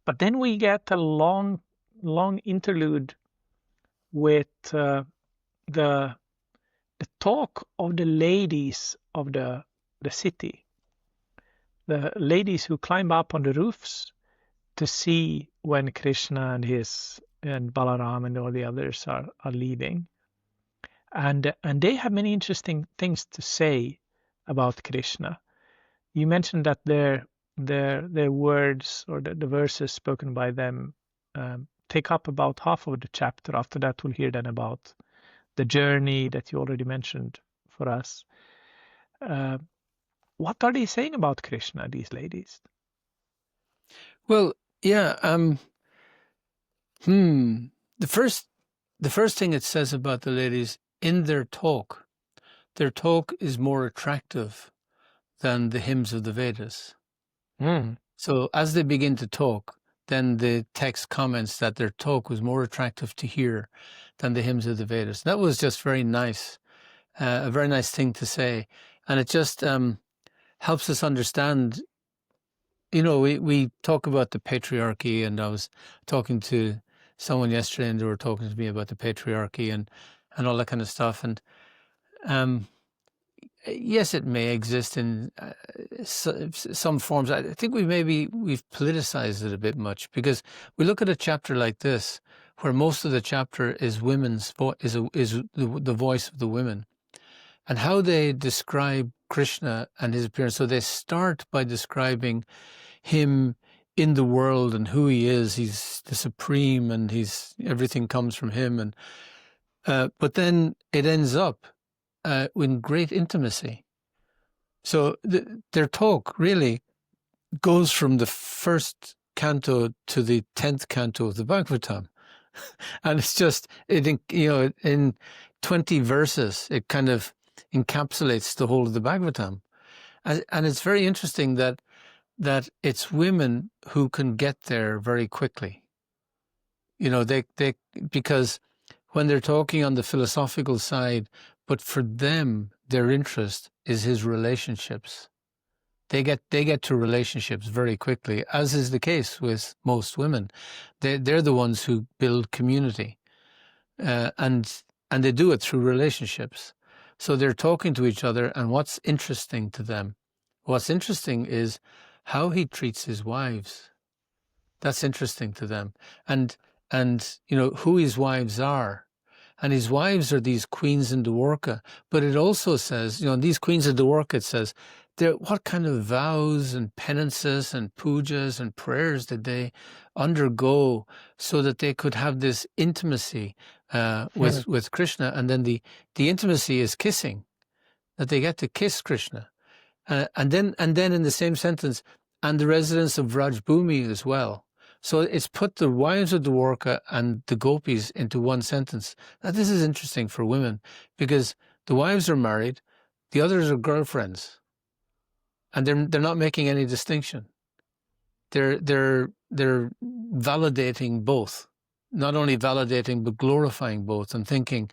But then we get a long interlude with the talk of the ladies of the city, the ladies who climb up on the roofs to see when Krishna and Balaram and all the others are leaving, and they have many interesting things to say about Krishna. You mentioned that their words or the verses spoken by them take up about half of the chapter. After that, we'll hear then about the journey that you already mentioned for us. What are they saying about Krishna, these ladies? Well, yeah. The first thing it says about the ladies in their talk is more attractive than the hymns of the Vedas. So as they begin to talk, then the text comments that their talk was more attractive to hear than the hymns of the Vedas. That was just very nice, a very nice thing to say. And it just helps us understand, we talk about the patriarchy, and I was talking to someone yesterday and they were talking to me about the patriarchy and all that kind of stuff. And yes, it may exist in some forms. I think we've politicized it a bit much, because we look at a chapter like this, where most of the chapter is women's is the voice of the women, and how they describe Krishna and his appearance. So they start by describing him in the world and who he is. He's the supreme, and everything comes from him. And but then it ends up in great intimacy. So their talk really goes from the first canto to the 10th canto of the Bhāgavatam. And it's just, in 20 verses, it kind of encapsulates the whole of the Bhāgavatam. And it's very interesting that it's women who can get there very quickly. Because when they're talking on the philosophical side, but for them, their interest is his relationships. They get to relationships very quickly, as is the case with most women. They're the ones who build community, and they do it through relationships. So they're talking to each other, and what's interesting to them? What's interesting is how he treats his wives. That's interesting to them, and who his wives are. And his wives are these queens in Dvārakā. But it also says, these queens of Dvārakā, it says, what kind of vows and penances and pujas and prayers did they undergo so that they could have this intimacy with Krishna? And then the intimacy is kissing, that they get to kiss Krishna. And then in the same sentence, and the residents of Vraja Bhumi as well. So it's put the wives of Dvārakā and the gopīs into one sentence. Now this is interesting for women, because the wives are married, the others are girlfriends, and they're not making any distinction. They're validating both, not only validating but glorifying both, and thinking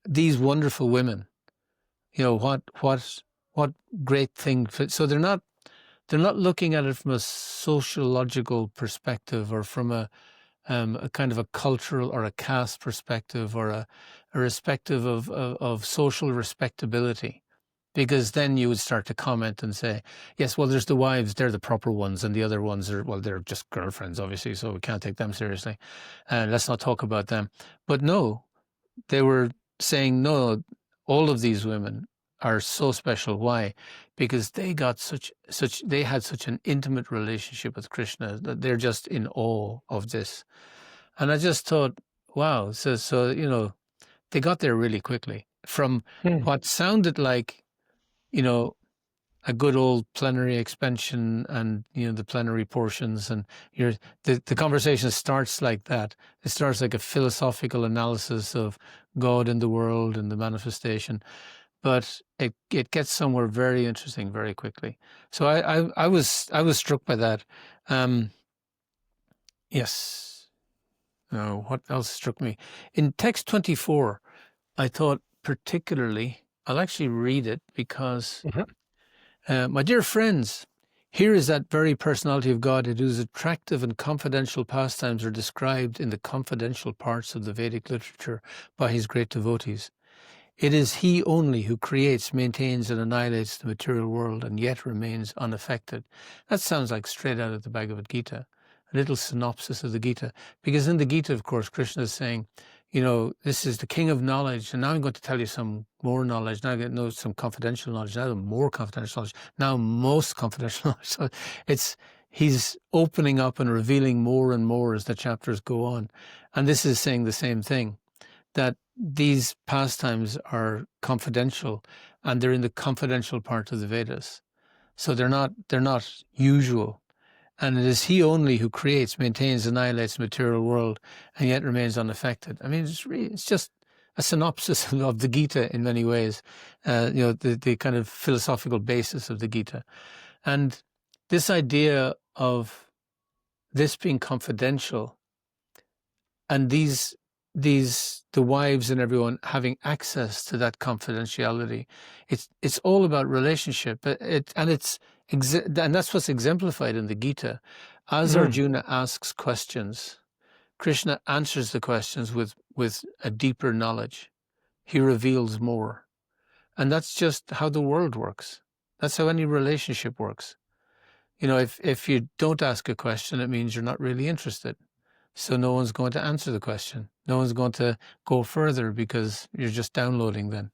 these wonderful women. What great thing. So they're not looking at it from a sociological perspective, or from a kind of a cultural or a caste perspective, or a perspective of social respectability. Because then you would start to comment and say, yes, well, there's the wives, they're the proper ones, and the other ones they're just girlfriends, obviously, so we can't take them seriously. Let's not talk about them. But no, they were saying, no, all of these women are so special. Why? Because they got they had such an intimate relationship with Krishna that they're just in awe of this. And I just thought, wow, so they got there really quickly from what sounded like, a good old plenary expansion, and the plenary portions, and the conversation starts like that. It starts like a philosophical analysis of God and the world and the manifestation. But it gets somewhere very interesting very quickly. So I was struck by that. Yes. What else struck me? In text 24, I thought particularly, I'll actually read it, because my dear friends, Here is that very personality of God whose attractive and confidential pastimes are described in the confidential parts of the Vedic literature by his great devotees. It is he only who creates, maintains, and annihilates the material world and yet remains unaffected. That sounds like straight out of the Bhagavad Gita, a little synopsis of the Gita. Because in the Gita, of course, Krishna is saying, you know, this is the king of knowledge, and now I'm going to tell you some more knowledge. Now I'm going to know some confidential knowledge, now more confidential knowledge, now most confidential knowledge. So he's opening up and revealing more and more as the chapters go on. And this is saying the same thing, that these pastimes are confidential, and they're in the confidential part of the Vedas. So they're not usual. And it is he only who creates, maintains, annihilates the material world, and yet remains unaffected. I mean, it's just a synopsis of the Gita in many ways, you know, the kind of philosophical basis of the Gita. And this idea of this being confidential, and the wives and everyone having access to that confidentiality, it's all about relationship. And that's what's exemplified in the Gita. As Arjuna asks questions, Krishna answers the questions with a deeper knowledge. He reveals more. And that's just how the world works. That's how any relationship works. You know, if you don't ask a question, it means you're not really interested. So no one's going to answer the question. No one's going to go further because you're just downloading then.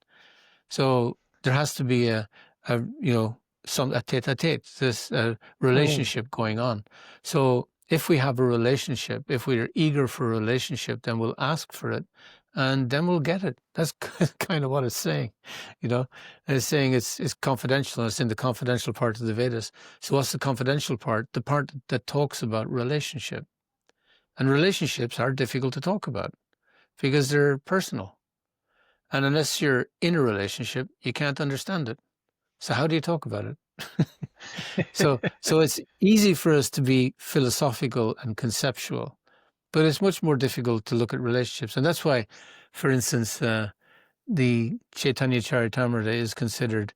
So there has to be a tete-a-tete, this relationship going on. So if we have a relationship, if we are eager for a relationship, then we'll ask for it, and then we'll get it. That's kind of what it's saying, you know. It's saying it's confidential, and it's in the confidential part of the Vedas. So what's the confidential part? The part that talks about relationship. And relationships are difficult to talk about because they're personal. And unless you're in a relationship, you can't understand it. So how do you talk about it? So it's easy for us to be philosophical and conceptual, but it's much more difficult to look at relationships. And that's why, for instance, the Chaitanya Charitamrita is considered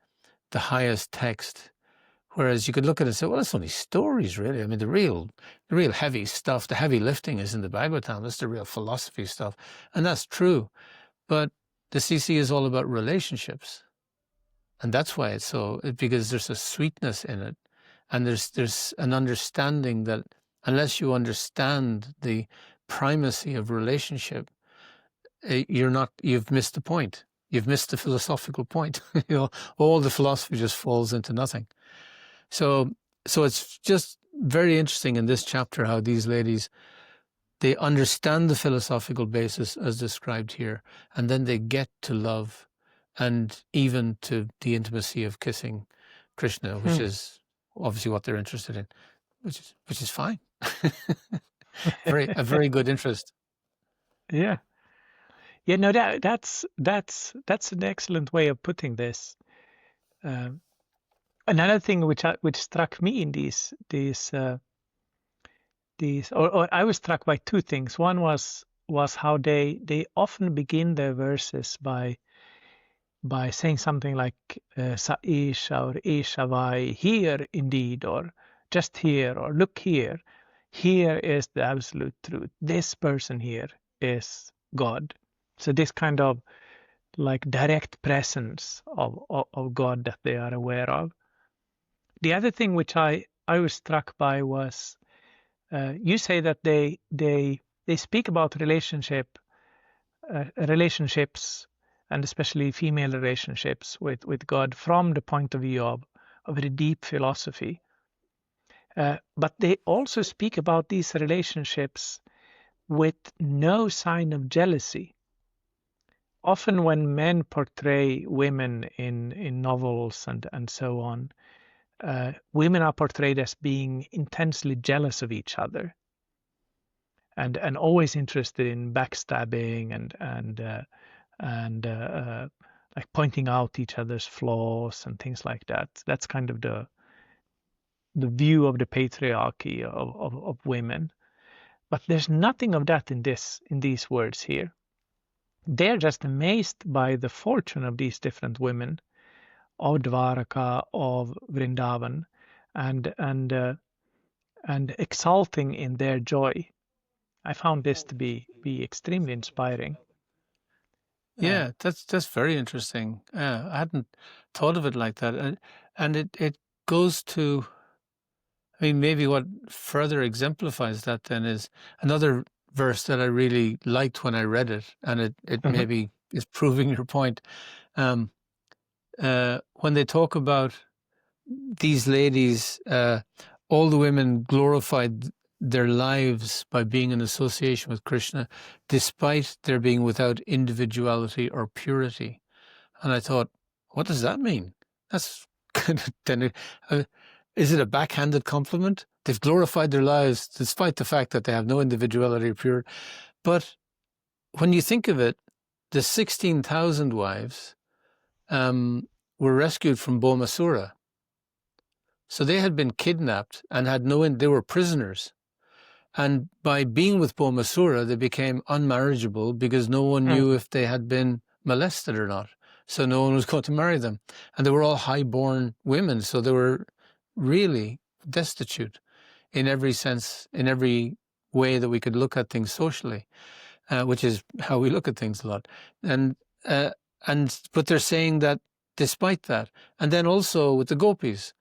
the highest text. Whereas you could look at it and say, well, it's only stories, really. I mean, the real heavy stuff, the heavy lifting is in the Bhāgavatam. That's the real philosophy stuff. And that's true. But the CC is all about relationships. And that's why it's because there's a sweetness in it. And there's an understanding that unless you understand the primacy of relationship, you've missed the point. You've missed the philosophical point. You know, all the philosophy just falls into nothing. So it's just very interesting in this chapter how these ladies, they understand the philosophical basis as described here, and then they get to love and even to the intimacy of kissing Krishna, which is obviously what they're interested in, which is fine. A very good interest. Yeah. No, that's an excellent way of putting this. Another thing which struck me in these or I was struck by two things. One was how they often begin their verses by saying something like sa isha or isha vai, here indeed, or just here, or look here. Here is the absolute truth. This person here is God. So this kind of like direct presence of God that they are aware of. The other thing which I was struck by was you say that they speak about relationships, and especially female relationships with God from the point of view of a deep philosophy. But they also speak about these relationships with no sign of jealousy. Often when men portray women in novels and so on, women are portrayed as being intensely jealous of each other, and always interested in backstabbing and like pointing out each other's flaws and things like that. That's kind of the view of the patriarchy of women. But there's nothing of that in these words here. They're just amazed by the fortune of these different women, of Dvārakā, of Vrindavan, and exulting in their joy. I found this to be extremely inspiring. Yeah, that's very interesting. I hadn't thought of it like that, and it goes to, I mean, maybe what further exemplifies that then is another verse that I really liked when I read it, and it maybe is proving your point. When they talk about these ladies, all the women glorified their lives by being in association with Krishna, despite their being without individuality or purity. And I thought, what does that mean? That's kind of, is it a backhanded compliment? They've glorified their lives despite the fact that they have no individuality or purity. But when you think of it, the 16,000 wives were rescued from Bhaumasura. So they had been kidnapped and had they were prisoners. And by being with Bhaumasura, they became unmarriageable because no one knew if they had been molested or not. So no one was going to marry them. And they were all high-born women, so they were really destitute in every sense, in every way that we could look at things socially, which is how we look at things a lot. But they're saying that despite that, and then also with the gopīs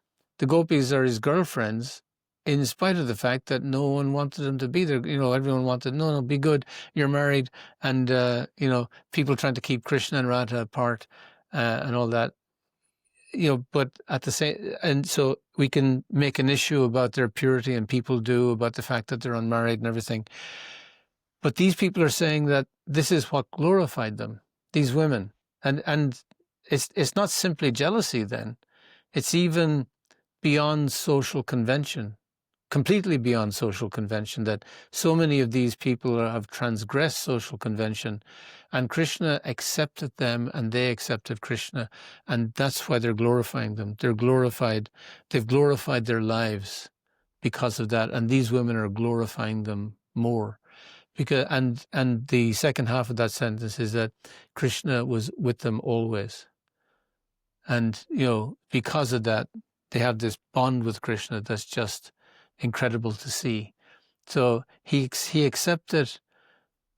are his girlfriends, in spite of the fact that no one wanted them to be there. You know, everyone wanted, no, be good, you're married, and, you know, people trying to keep Krishna and Radha apart and all that. You know, but at the same, and so we can make an issue about their purity, and people do, about the fact that they're unmarried and everything. But these people are saying that this is what glorified them, these women. And it's not simply jealousy then. It's even beyond social convention, completely beyond social convention, that so many of these people have transgressed social convention, and Krishna accepted them and they accepted Krishna, and that's why they're glorifying them. They've glorified their lives because of that, and these women are glorifying them more. Because and the second half of that sentence is that Krishna was with them always. And, you know, because of that, they have this bond with Krishna that's just incredible to see. So he accepted,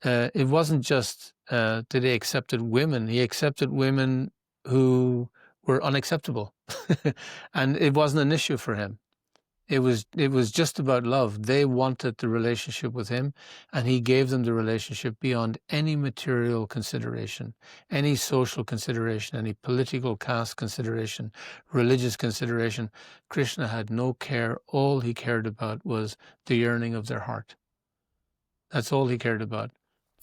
it wasn't just that he accepted women, he accepted women who were unacceptable. And it wasn't an issue for him. It was just about love. They wanted the relationship with him, and he gave them the relationship beyond any material consideration, any social consideration, any political caste consideration, religious consideration. Krishna had no care. All he cared about was the yearning of their heart. That's all he cared about,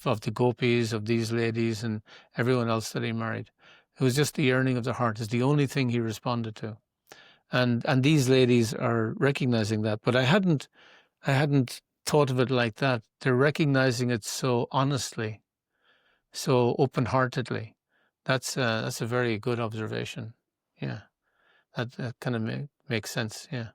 of the gopis, of these ladies, and everyone else that he married. It was just the yearning of their heart. Is the only thing he responded to. And these ladies are recognizing that, but I hadn't thought of it like that. They're recognizing it so honestly, so open-heartedly. That's a very good observation. Yeah, that kind of makes sense. Yeah.